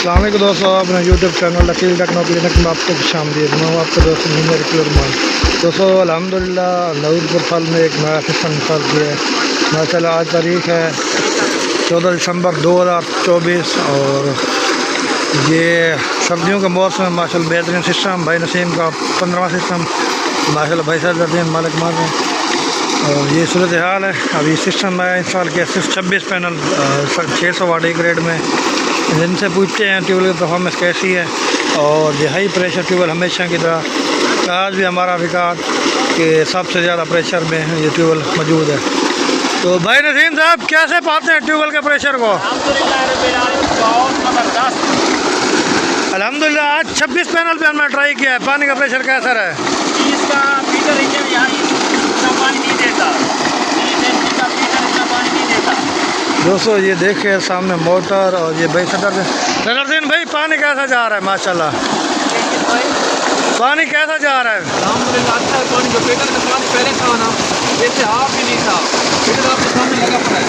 अस्सलाम वालेकुम दोस्तों, अपने यूट्यूब चैनल लकील टेक्नोक्लिनिक में आपको खुशामदीद। मैं हूं आपका दोस्त क्लरमान। दोस्तों अल्हम्दुलिल्लाह नऊरपुर फल में एक नया सिस्टम इंस्टॉल किया है माशाल्लाह। आज तारीख़ है 14 दिसंबर 2024 और ये सर्दियों का मौसम है माशाल्लाह। बेहतरीन सिस्टम भाई नसीम का 15वां सिस्टम माशाल्लाह। भाई साहब मालिक मान हैं और ये सूरत हाल है। अभी सिस्टम मैं इंस्टॉल किया सिर्फ 26 पैनल 600 वाट एक ग्रेड में। जिनसे पूछते हैं ट्यूबवेल की परफॉर्मेंस कैसी है और ये हाई प्रेशर ट्यूबवेल हमेशा की तरह आज भी हमारा रिकॉर्ड कि सबसे ज़्यादा प्रेशर में ये ट्यूबवेल मौजूद है। तो भाई नसीम साहब कैसे पाते हैं ट्यूबवेल के प्रेशर को? अल्हम्दुलिल्लाह आज 26 पैनल पे हमने ट्राई किया है। पानी का प्रेशर कैसा है? दोस्तों ये देखे सामने मोटर और ये भाई सदरदीन भाई पानी कैसा जा रहा है? माशाल्लाह पानी कैसा जा रहा है? अल्हम्दुलिल्लाह अच्छा है। पानी जो पेटर में पानी पहले था ना जैसे हाफ ही नहीं था, पेटर आपके सामने लगा पड़ा है।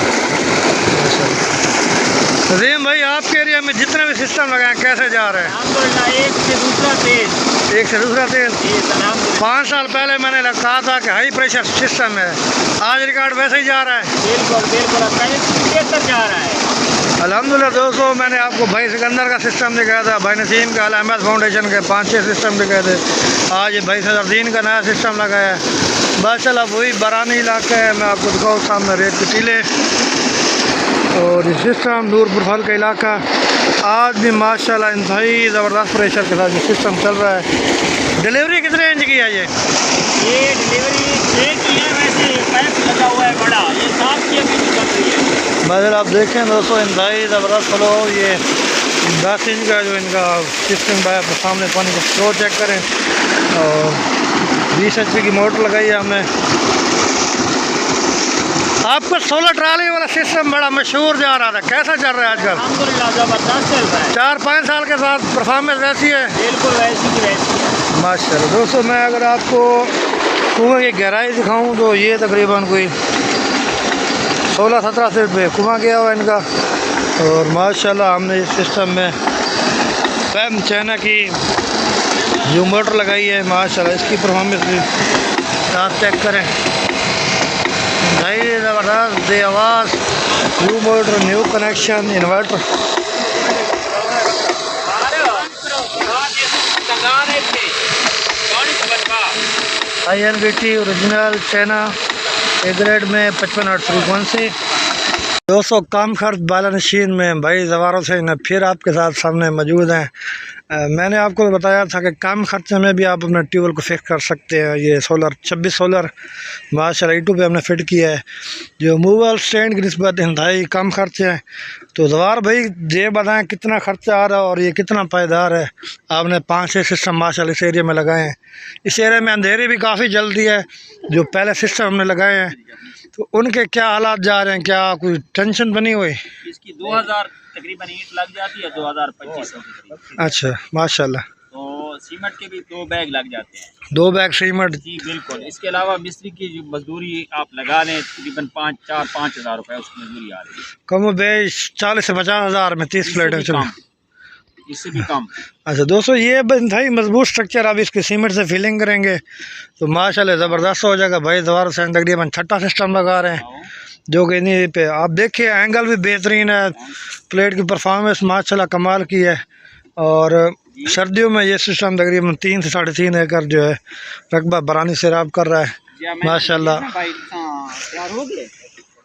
नजीम भाई आपके एरिया में जितने भी सिस्टम लगाए कैसे जा रहे हैं? अल्हम्दुलिल्लाह एक से दूसरा तेज। 5 साल पहले मैंने कहा था कि हाई प्रेशर सिस्टम है, आज रिकॉर्ड वैसे ही जा रहा है। बिल्कुल जा रहा है। अल्हम्दुलिल्लाह दोस्तों मैंने आपको भाई सिकंदर का सिस्टम दिखाया था, भाई नसीम का, अल अहमद फाउंडेशन के 5-6 सिस्टम दिखाए थे। आज भाई सदरदीन का नया सिस्टम लगाया है माशाल्लाह। वही बरानी इलाका है, मैं आपको दिखाऊँ सामने रेत के टीले और ये सिस्टम नूरपुर फल का इलाका। आज भी माशाल्लाह इंतहाई ज़बरदस्त प्रेशर के साथ ये सिस्टम चल रहा है। डिलीवरी कितने इंच की है ये डिलीवरी एक ही है, वैसे पाइप लगा हुआ है बड़ा, ये 7 की अभी चल रही है। अगर आप देखें दोस्तों इंतहाई ज़बरदस्त फ्लो। ये 10 इंच का जो इनका सिस्टम है, सामने पानी का फ्लो चेक करें और 20 HP की मोटर लगाई है हमने। आपका सोलर ट्राली वाला सिस्टम बड़ा मशहूर जा रहा था, कैसा चल रहा है आजकल? अल्हम्दुलिल्लाह जबरदस्त चल रहा है। 4-5 साल के साथ परफॉर्मेंस ऐसी है? बिल्कुल वैसी की वैसी है माशाल्लाह। दोस्तों मैं अगर आपको कुआं की गहराई दिखाऊं तो ये तकरीबन कोई 16-17 फीट पे कुआं गया हुआ इनका। और माशाल्लाह हमने इस सिस्टम में पैम चाइना की जो मोटर लगाई है माशाल्लाह, इसकी परफॉर्मेंस भी आप चेक करें। भाई ज़बरदस्त दे आवाज़, new motor, new connection, inverter. INVT original China A grade में 55 वाट फ्रीक्वेंसी। दोस्तों कम खर्च बाला नशीन में भाई जवारों से न फिर आपके साथ सामने मौजूद हैं। मैंने आपको बताया था कि कम खर्चे में भी आप अपने ट्यूबवेल को फिक्स कर सकते हैं। ये सोलर 26 सोलर माशाल्लाह E2 पे हमने फिट किया है जो मूवल स्टैंड की निस्बत इंतहाई कम खर्चे हैं। तो जवार भाई ये बताएं कितना खर्चा आ रहा है और ये कितना पायदार है? आपने 5-6 सिस्टम माशाल्लाह इस एरिया में लगाए हैं। इस एरिया में अंधेरे भी काफ़ी जल्दी है जो पहले सिस्टम हमने लगाए हैं, तो उनके क्या हालात जा रहे हैं? क्या कोई टेंशन बनी हुई? इसकी 2000 तकरीबन ईंट लग जाती है, 2000-2500। अच्छा माशाल्लाह। तो सीमेंट के भी 2 बैग लग जाते हैं। 2 बैग सीमेंट? जी बिल्कुल। इसके अलावा मिस्त्री की जो मजदूरी आप लगा लें तकरीबन 5-4-5 हज़ार रुपये उसकी मजदूरी आ रही है। कम बेश 40 से 50 हज़ार में 30 प्लेटें चल, इससे भी कम। अच्छा दोस्तों ये इंतहाई मजबूत स्ट्रक्चर, आप इसकी सीमेंट से फिलिंग करेंगे तो माशाल्लाह ज़बरदस्त हो जाएगा। भाई दोबारा से तकरीबन 6ठा सिस्टम लगा रहे हैं जो कि नहीं पे आप देखिए एंगल भी बेहतरीन है, प्लेट की परफॉर्मेंस माशाल्लाह कमाल की है। और सर्दियों में ये सिस्टम तकरीबन 3 से 3.5 एकड़ जो है रकबा बरानी सैराब कर रहा है माशाल्लाह।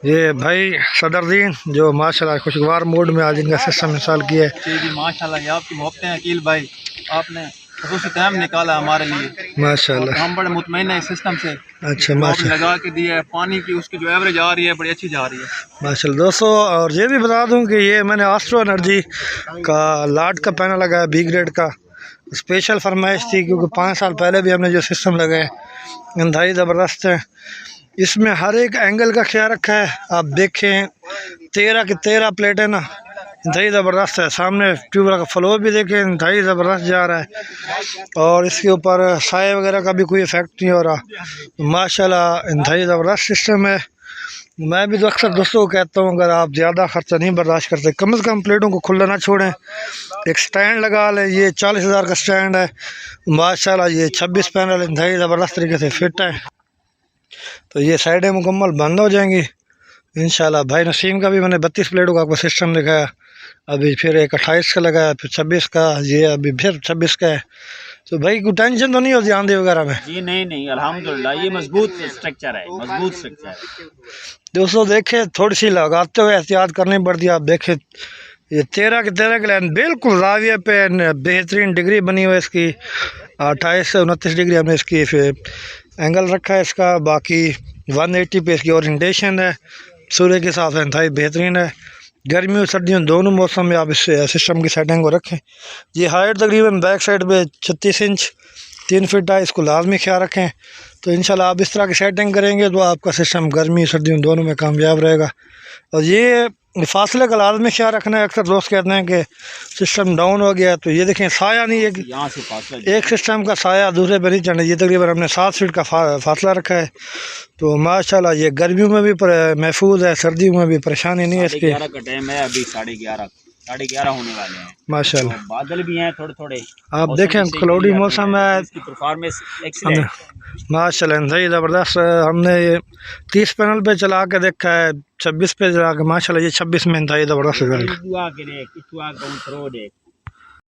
ये भाई सदरदीन जो माशाल्लाह खुशगवार मूड में आज इनका सिस्टम इंस्टॉल किया है। जी माशाल्लाह, ये आपकी मोहब्बतें हैं अकील भाई, आपने खसूसी टाइम निकाला हमारे लिए माशाल्लाह। हम बड़े मुतमईन हैं इस सिस्टम से। अच्छा माशाल्लाह लगा के दिया है, पानी की उसकी जो एवरेज आ रही है बड़ी अच्छी जा रही है माशाल्लाह। दोस्तों और ये भी बता दूं कि ये मैंने एस्ट्रो एनर्जी का लाट का पैनल लगाया B ग्रेड का, स्पेशल फरमाइश थी क्योंकि 5 साल पहले भी हमने जो सिस्टम लगाए इंतहाई ज़बरदस्त है। इसमें हर एक एंगल का ख्याल रखा है। आप देखें 13 की 13 प्लेटें ना इंतहाई ज़बरदस्त है। सामने ट्यूबवेल का फ्लो भी देखें इंतहाई ज़बरदस्त जा रहा है और इसके ऊपर साए वगैरह का भी कोई इफेक्ट नहीं हो रहा। माशाल्लाह इंतहाई ज़बरदस्त सिस्टम है। मैं भी तो अक्सर दोस्तों को कहता हूँ, अगर आप ज़्यादा ख़र्चा नहीं बर्दाश्त करते, कम से कम प्लेटों को खुला ना छोड़ें, एक स्टैंड लगा लें। ये 40,000 का स्टैंड है माशाल्लाह। ये 26 पैनल इंतहाई ज़बरदस्त तरीके से फिट है। तो ये साइडें मुकम्मल बंद हो जाएंगी इंशाल्लाह। भाई नसीम का भी मैंने 32 प्लेटों का आपको सिस्टम दिखाया, अभी फिर एक 28 का लगाया, फिर 26 का, ये अभी फिर 26 का है। तो भाई कोई टेंशन तो नहीं होती आंधी वगैरह में? जी नहीं अल्हम्दुलिल्लाह, ये मजबूत स्ट्रक्चर है, मजबूत स्ट्रक्चर है। दोस्तों देखे, थोड़ी सी लगाते हुए एहतियात करनी पड़ती है। आप देखे ये 13 के 13 के लाइन बिल्कुल जाविये पे बेहतरीन डिग्री बनी हुई है इसकी। 28 से 29 डिग्री हमने इसकी फिर एंगल रखा है इसका। बाकी 180 पे इसकी ओरिएंटेशन है, सूर्य के हिसाब से इंतहाई बेहतरीन है। गर्मी और सर्दियों दोनों मौसम में आप इस सिस्टम की सेटिंग को रखें। ये हाइट तकरीबन बैक साइड पे 36 इंच 3 फीट है, इसको लाजमी ख्याल रखें। तो इंशाल्लाह आप इस तरह की सेटिंग करेंगे तो आपका सिस्टम गर्मी सर्दियों दोनों में कामयाब रहेगा। और ये फासले का लाजमी ख्याल रखना है। अक्सर दोस्त कहते हैं कि सिस्टम डाउन हो गया, तो ये देखें साया नहीं है कि यहाँ से फासला, एक सिस्टम का साया दूसरे पर नहीं चढ़ना। ये तकरीबन हमने 7 फीट का फासला रखा है। तो माशाल्लाह ये गर्मियों में भी महफूज है, सर्दियों में भी परेशानी नहीं है इसकी। 11:30 का टाइम है, अभी 11:30 होने वाले हैं माशाल्लाह। तो बादल भी हैं थोड़े थोड़े, आप देखें क्लाउडी मौसम है, इसकी परफॉर्मेंस एक्सीलेंट माशाल्लाह सही ज़बरदस्त। हमने ये 30 पैनल पे चला के देखा है, 26 पे चला के माशाल्लाह ये 26 में इंतहाई ज़बरदस्त है।